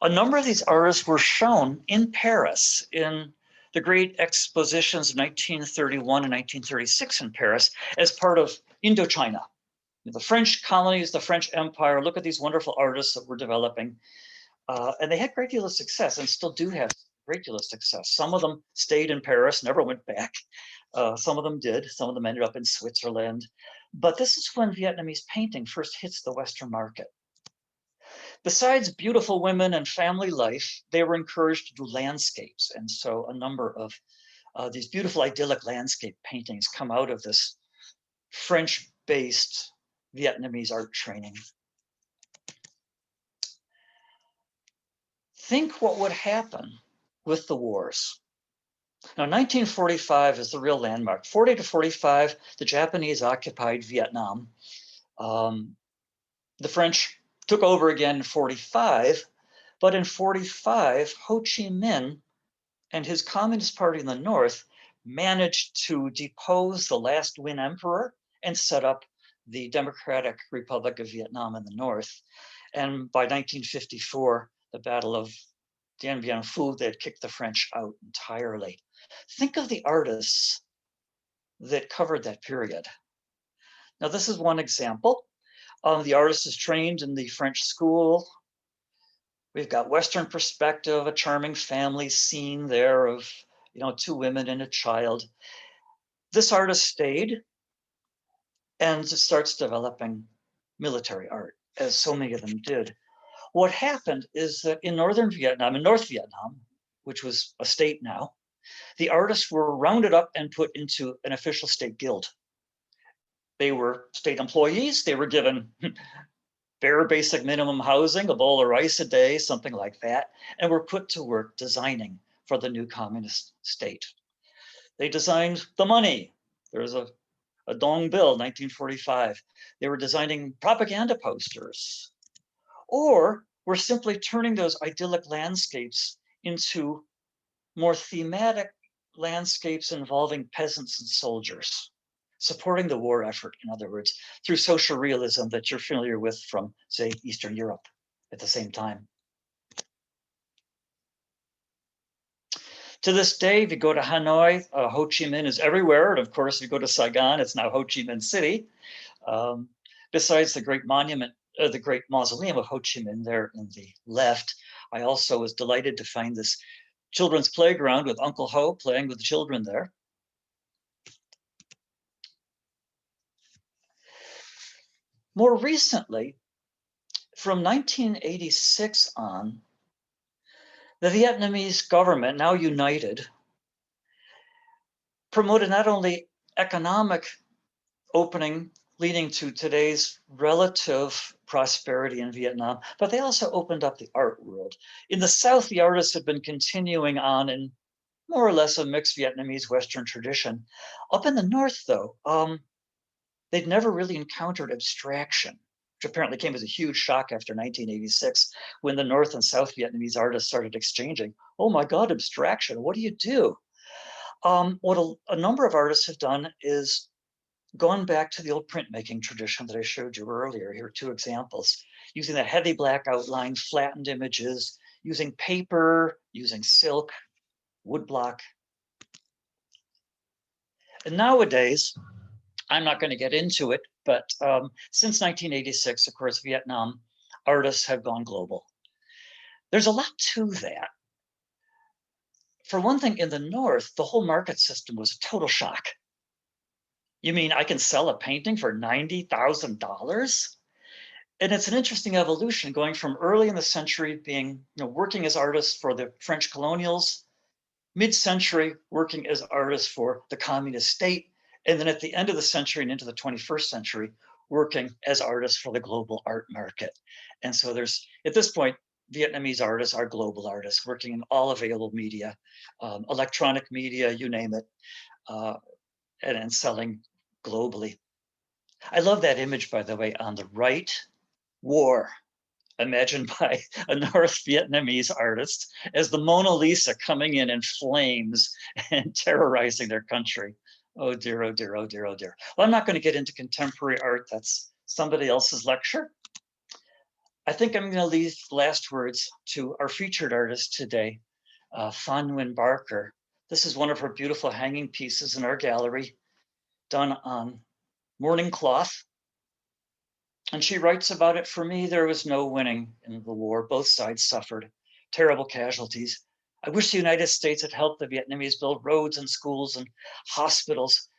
A number of these artists were shown in Paris in the great expositions of 1931 and 1936 in Paris as part of Indochina. The French colonies, the French Empire, look at these wonderful artists that were developing. And they had a great deal of success and still do have a great deal of success. Some of them stayed in Paris, never went back. Some of them did. Some of them ended up in Switzerland. But this is when Vietnamese painting first hits the Western market. Besides beautiful women and family life, they were encouraged to do landscapes. And so a number of these beautiful idyllic landscape paintings come out of this French-based Vietnamese art training. Think what would happen with the wars. Now, 1945 is the real landmark. 40 to 45, the Japanese occupied Vietnam. The French took over again in 45, but in 45, Ho Chi Minh and his Communist Party in the North managed to depose the last Nguyen emperor and set up the Democratic Republic of Vietnam in the North. And by 1954, the Battle of Dien Bien Phu, they had kicked the French out entirely. Think of the artists that covered that period. Now, this is one example. The artist is trained in the French school. We've got Western perspective, a charming family scene there of, 2 women and a child. This artist stayed and starts developing military art, as so many of them did. What happened is that in northern Vietnam, in North Vietnam, which was a state now, the artists were rounded up and put into an official state guild. They were state employees. They were given bare basic minimum housing, a bowl of rice a day, something like that, and were put to work designing for the new communist state. They designed the money. There's a Dong bill, 1945. They were designing propaganda posters, or were simply turning those idyllic landscapes into more thematic landscapes involving peasants and soldiers, supporting the war effort, in other words, through social realism that you're familiar with from, say, Eastern Europe at the same time. To this day, if you go to Hanoi, Ho Chi Minh is everywhere. And of course, if you go to Saigon, it's now Ho Chi Minh City. Besides the great monument, the great mausoleum of Ho Chi Minh there in the left, I also was delighted to find this children's playground with Uncle Ho playing with the children there. More recently, from 1986 on, the Vietnamese government, now united, promoted not only economic opening leading to today's relative prosperity in Vietnam, but they also opened up the art world. In the South, the artists had been continuing on in more or less a mixed Vietnamese Western tradition. Up in the North, though, they'd never really encountered abstraction, which apparently came as a huge shock after 1986, when the North and South Vietnamese artists started exchanging. Oh my God, abstraction, what do you do? What a number of artists have done is gone back to the old printmaking tradition that I showed you earlier. Here are two examples, using the heavy black outline, flattened images, using paper, using silk, woodblock. And nowadays, I'm not going to get into it, but since 1986, of course, Vietnam artists have gone global. There's a lot to that. For one thing, in the North, the whole market system was a total shock. You mean I can sell a painting for $90,000? And it's an interesting evolution, going from early in the century being, working as artists for the French colonials, mid-century working as artists for the communist state, and then at the end of the century and into the 21st century, working as artists for the global art market. And so there's, at this point, Vietnamese artists are global artists working in all available media, electronic media, you name it, and selling globally. I love that image, by the way, on the right, war, imagined by a North Vietnamese artist as the Mona Lisa coming in flames and terrorizing their country. Oh dear, oh dear, oh dear, oh dear. Well, I'm not going to get into contemporary art. That's somebody else's lecture. I think I'm going to leave last words to our featured artist today, Phan Nguyen Barker. This is one of her beautiful hanging pieces in our gallery, done on mourning cloth. And she writes about it, "For me, there was no winning in the war. Both sides suffered terrible casualties. I wish the United States had helped the Vietnamese build roads and schools and hospitals.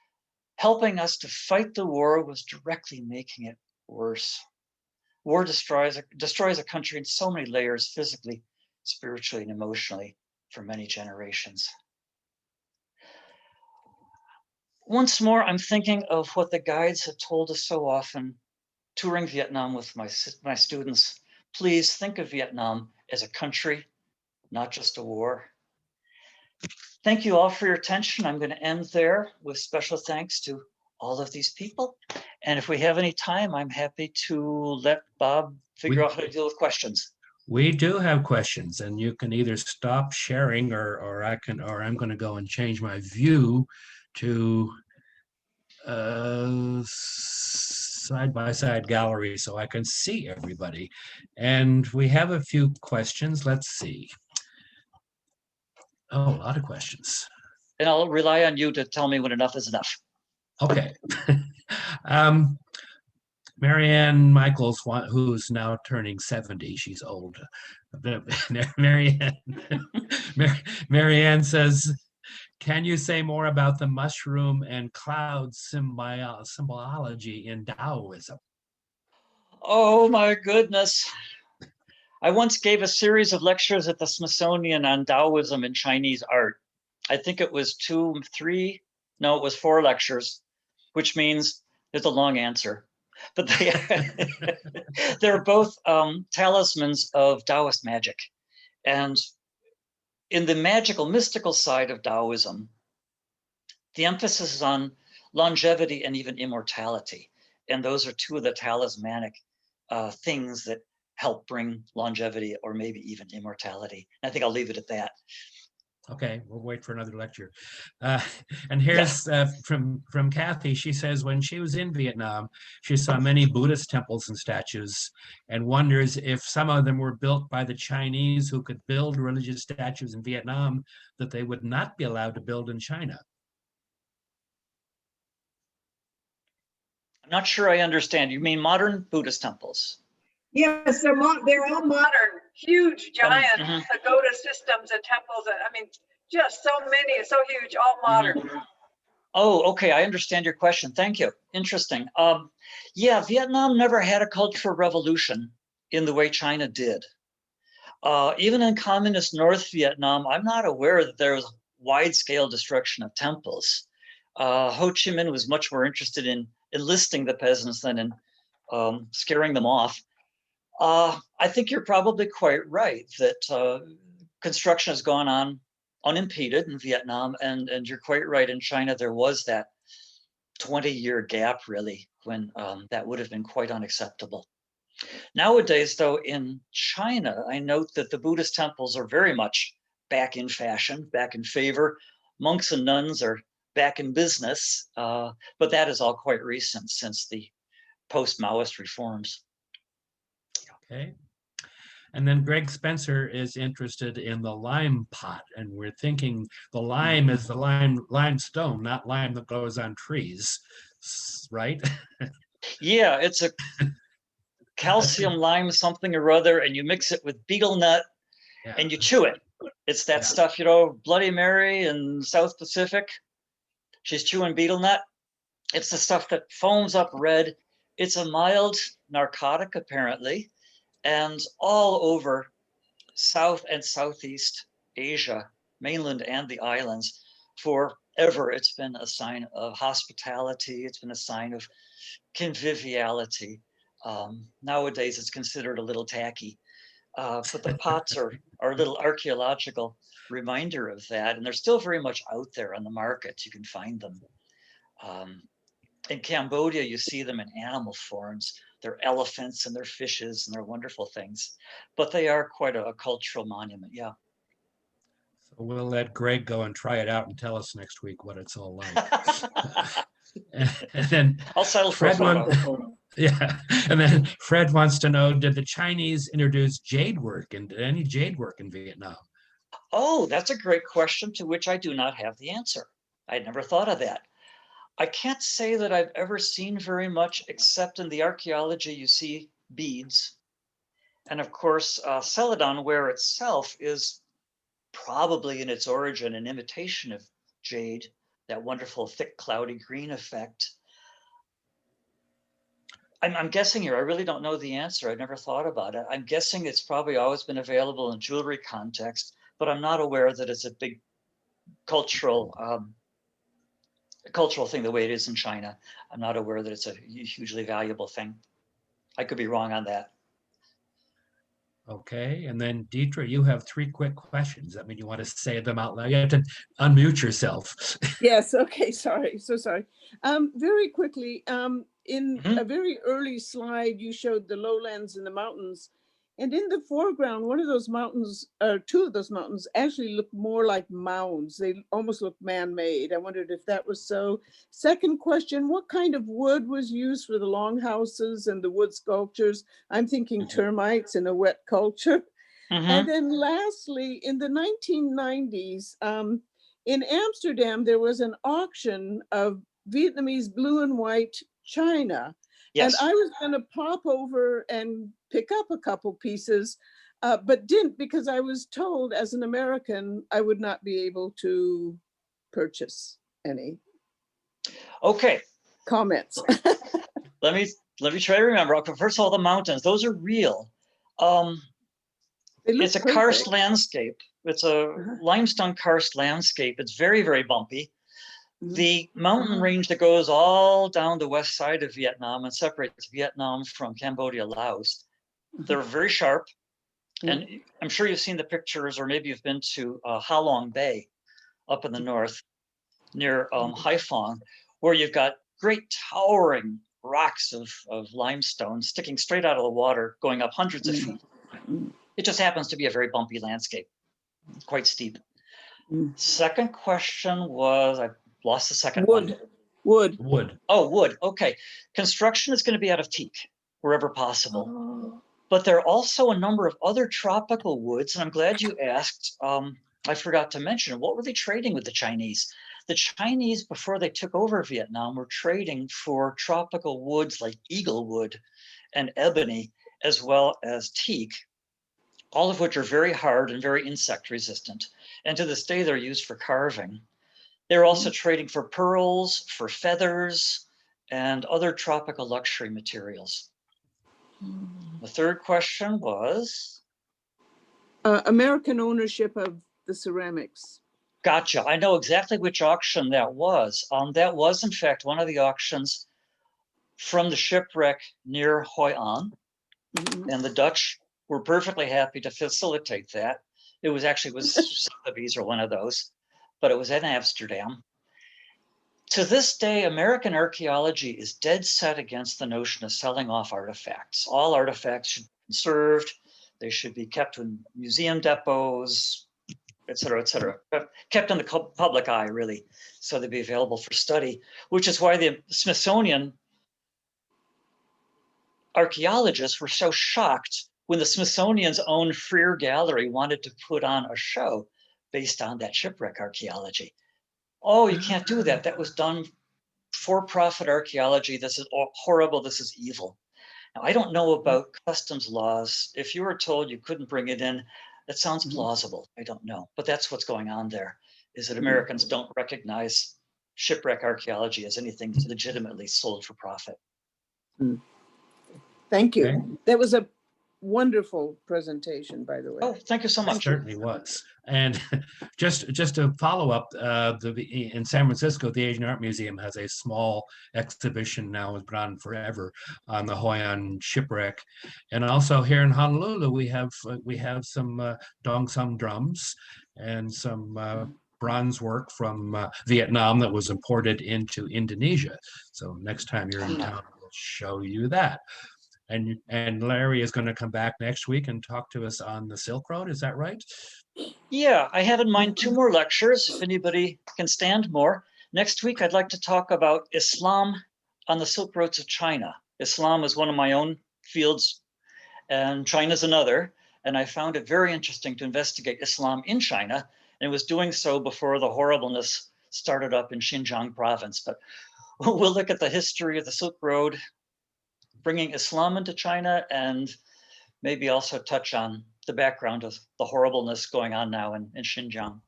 Helping us to fight the war was directly making it worse. War destroys a country in so many layers, physically, spiritually, and emotionally, for many generations." Once more, I'm thinking of what the guides have told us so often, touring Vietnam with my students. Please think of Vietnam as a country, not just a war. Thank you all for your attention. I'm going to end there with special thanks to all of these people. And if we have any time, I'm happy to let Bob figure out how to deal with questions. We do have questions, and you can either stop sharing or I'm going to go and change my view to side-by-side gallery so I can see everybody. And we have a few questions. Let's see. Oh, a lot of questions. And I'll rely on you to tell me when enough is enough. Okay. Marianne Michaels, who's now turning 70, she's old. Marianne says, "Can you say more about the mushroom and cloud symbology in Taoism?" Oh my goodness. I once gave a series of lectures at the Smithsonian on Taoism and Chinese art. I think it was 4 lectures, which means it's a long answer. But they're both talismans of Taoist magic. And in the magical, mystical side of Taoism, the emphasis is on longevity and even immortality. And those are two of the talismanic things that help bring longevity or maybe even immortality. I think I'll leave it at that. Okay, we'll wait for another lecture. And here's from Kathy. She says, when she was in Vietnam, she saw many Buddhist temples and statues and wonders if some of them were built by the Chinese who could build religious statues in Vietnam that they would not be allowed to build in China. I'm not sure I understand. You mean modern Buddhist temples? Yes, they're all modern, huge, giant pagoda systems and temples. I mean, just so many, so huge, all modern. Oh, okay. I understand your question. Thank you. Interesting. Yeah, Vietnam never had a cultural revolution in the way China did. Even in communist North Vietnam, I'm not aware that there was wide-scale destruction of temples. Ho Chi Minh was much more interested in enlisting the peasants than in scaring them off. I think you're probably quite right that construction has gone on unimpeded in Vietnam, and you're quite right. In China, there was that 20-year gap, really, when that would have been quite unacceptable. Nowadays, though, in China, I note that the Buddhist temples are very much back in fashion, back in favor. monks and nuns are back in business, but that is all quite recent since the post-Maoist reforms. Okay. And then Greg Spencer is interested in the lime pot, and we're thinking the lime is the limestone, not lime that grows on trees, right? Yeah, it's a calcium lime something or other, and you mix it with betel nut and you chew it. It's that stuff, you know, Bloody Mary in South Pacific. She's chewing betel nut. It's the stuff that foams up red. It's a mild narcotic, apparently, and all over South and Southeast Asia, mainland and the islands, forever. It's been a sign of hospitality. It's been a sign of conviviality. Nowadays, it's considered a little tacky, but the pots are a little archaeological reminder of that, and they're still very much out there on the market. You can find them. In Cambodia, you see them in animal forms. They're elephants and they're fishes and they're wonderful things, but they are quite a cultural monument. Yeah. So we'll let Greg go and try it out and tell us next week what it's all like. And then I'll settle for a photo. Yeah, and then Fred wants to know, did the Chinese introduce jade work and any jade work in Vietnam? Oh, that's a great question to which I do not have the answer. I'd never thought of that. I can't say that I've ever seen very much, except in the archaeology you see beads. And of course, Celadon ware itself is probably in its origin an imitation of jade, that wonderful thick cloudy green effect. I'm guessing here, I really don't know the answer. I've never thought about it. I'm guessing it's probably always been available in jewelry context, but I'm not aware that it's a big cultural thing the way it is in China. I'm not aware that it's a hugely valuable thing. I could be wrong on that. Okay, and then Deidre, you have 3 quick questions. I mean, you want to say them out loud. You have to unmute yourself. Yes, okay, sorry, so sorry. Very quickly, in a very early slide, you showed the lowlands and the mountains. And in the foreground, one of those mountains, or 2 of those mountains actually look more like mounds. They almost look man-made. I wondered if that was so. Second question, what kind of wood was used for the longhouses and the wood sculptures? I'm thinking termites in a wet culture. And then lastly, in the 1990s, in Amsterdam, there was an auction of Vietnamese blue and white china. Yes. And I was going to pop over and pick up a couple pieces, but didn't, because I was told as an American, I would not be able to purchase any. Okay. Comments. Let me try to remember. Okay, first of all, the mountains, those are real. It's a karst landscape. It's a limestone karst landscape. It's very, very bumpy. The mountain range that goes all down the west side of Vietnam and separates Vietnam from Cambodia, Laos. They're very sharp. And I'm sure you've seen the pictures, or maybe you've been to Ha Long Bay up in the north near Haiphong, where you've got great towering rocks of limestone sticking straight out of the water, going up hundreds of feet. It just happens to be a very bumpy landscape, quite steep. Second question was, I lost the second one. Wood. Oh, wood. Okay. Construction is going to be out of teak wherever possible. But there are also a number of other tropical woods. And I'm glad you asked. I forgot to mention, what were they trading with the Chinese? The Chinese, before they took over Vietnam, were trading for tropical woods like eaglewood and ebony, as well as teak, all of which are very hard and very insect resistant. And to this day, they're used for carving. They're also trading for pearls, for feathers, and other tropical luxury materials. The third question was? American ownership of the ceramics. Gotcha. I know exactly which auction that was. That was, in fact, one of the auctions from the shipwreck near Hoi An. And the Dutch were perfectly happy to facilitate that. It was Sotheby's or one of those, but it was in Amsterdam. To this day, American archaeology is dead set against the notion of selling off artifacts. All artifacts should be conserved. They should be kept in museum depots, et cetera, but kept in the public eye, really, so they'd be available for study, which is why the Smithsonian archaeologists were so shocked when the Smithsonian's own Freer Gallery wanted to put on a show based on that shipwreck archaeology. Oh, you can't do that. That was done for-profit archaeology. This is horrible. This is evil. Now, I don't know about customs laws. If you were told you couldn't bring it in, that sounds plausible. I don't know. But that's what's going on there, is that Americans don't recognize shipwreck archaeology as anything legitimately sold for profit. Thank you. Okay. That was a wonderful presentation, by the way. Oh, thank you so It much. certainly was. And just to follow up, in San Francisco, the Asian Art Museum has a small exhibition now, has been on forever, on the Hoi An shipwreck. And also here in Honolulu, we have some Dongsaan drums and some bronze work from Vietnam that was imported into Indonesia. So next time you're in town, we'll show you that. And Larry is going to come back next week and talk to us on the Silk Road. Is that right? Yeah, I have in mind 2 more lectures, if anybody can stand more. Next week, I'd like to talk about Islam on the Silk Roads of China. Islam is one of my own fields, and China's another. And I found it very interesting to investigate Islam in China, and it was doing so before the horribleness started up in Xinjiang province. But we'll look at the history of the Silk Road, bringing Islam into China, and maybe also touch on the background of the horribleness going on now in Xinjiang.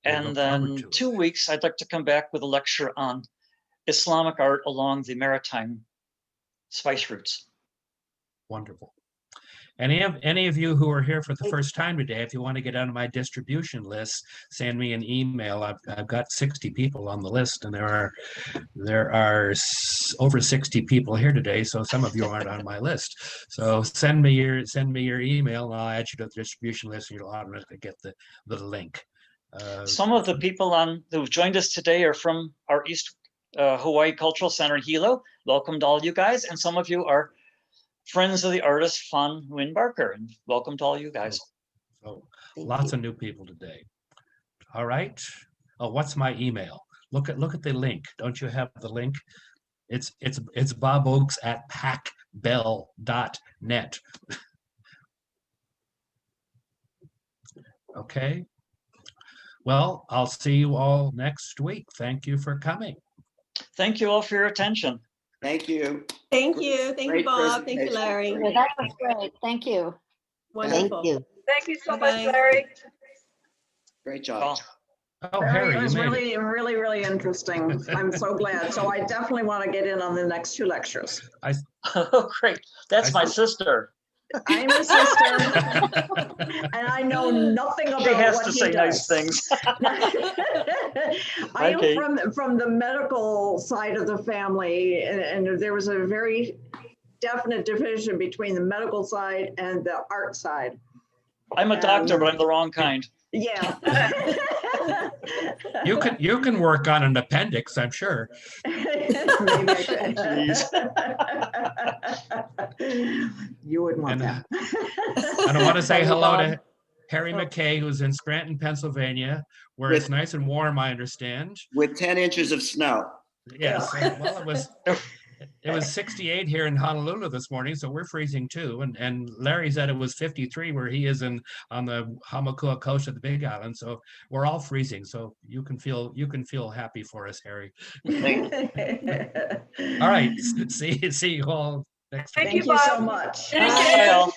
And then 2 weeks, I'd like to come back with a lecture on Islamic art along the maritime spice routes. Wonderful. Any of you who are here for the first time today, if you want to get on my distribution list, send me an email. I've got 60 people on the list, and there are over 60 people here today, so some of you aren't on my list. So send me your email, and I'll add you to the distribution list, and you'll automatically get the link. Some of the people who've joined us today are from our East Hawaii Cultural Center in Hilo. Welcome to all you guys, and some of you are friends of the artist Fan Nguyen Barker, and welcome to all you guys. So lots of new people today. All right. Oh, what's my email? Look at the link. Don't you have the link? It's boboakes@pacbell.net. Okay. Well, I'll see you all next week. Thank you for coming. Thank you all for your attention. Thank you. Thank you. Thank you, Great Bob. Thank you, presentation. Larry. That was great. Thank you. Wonderful. Thank you. Thank you so Bye-bye. much, Larry. Great job. Well, Oh, Harry, It you was made it. really interesting. I'm so glad. So I definitely want to get in on the next 2 lectures. oh, great. That's my sister. I'm his sister and I know nothing about She has what to he say nice does. things. I Okay. am from the medical side of the family, and there was a very definite division between the medical side and the art side. I'm a doctor, but I'm the wrong kind. Yeah. You can work on an appendix, I'm sure. Maybe I could. Please. You wouldn't want And that. and I want to say hello Bob. to Harry McKay, who's in Scranton, Pennsylvania, where it's nice and warm, I understand. With 10 inches of snow. Yes. Well, it was 68 here in Honolulu this morning, so we're freezing too. And Larry said it was 53 where he is on the Hāmākua coast of the Big Island. So we're all freezing. So you can feel happy for us, Harry. All right. See you all next week. Thank you, Thank you so Bob. much. Thank Bye, all.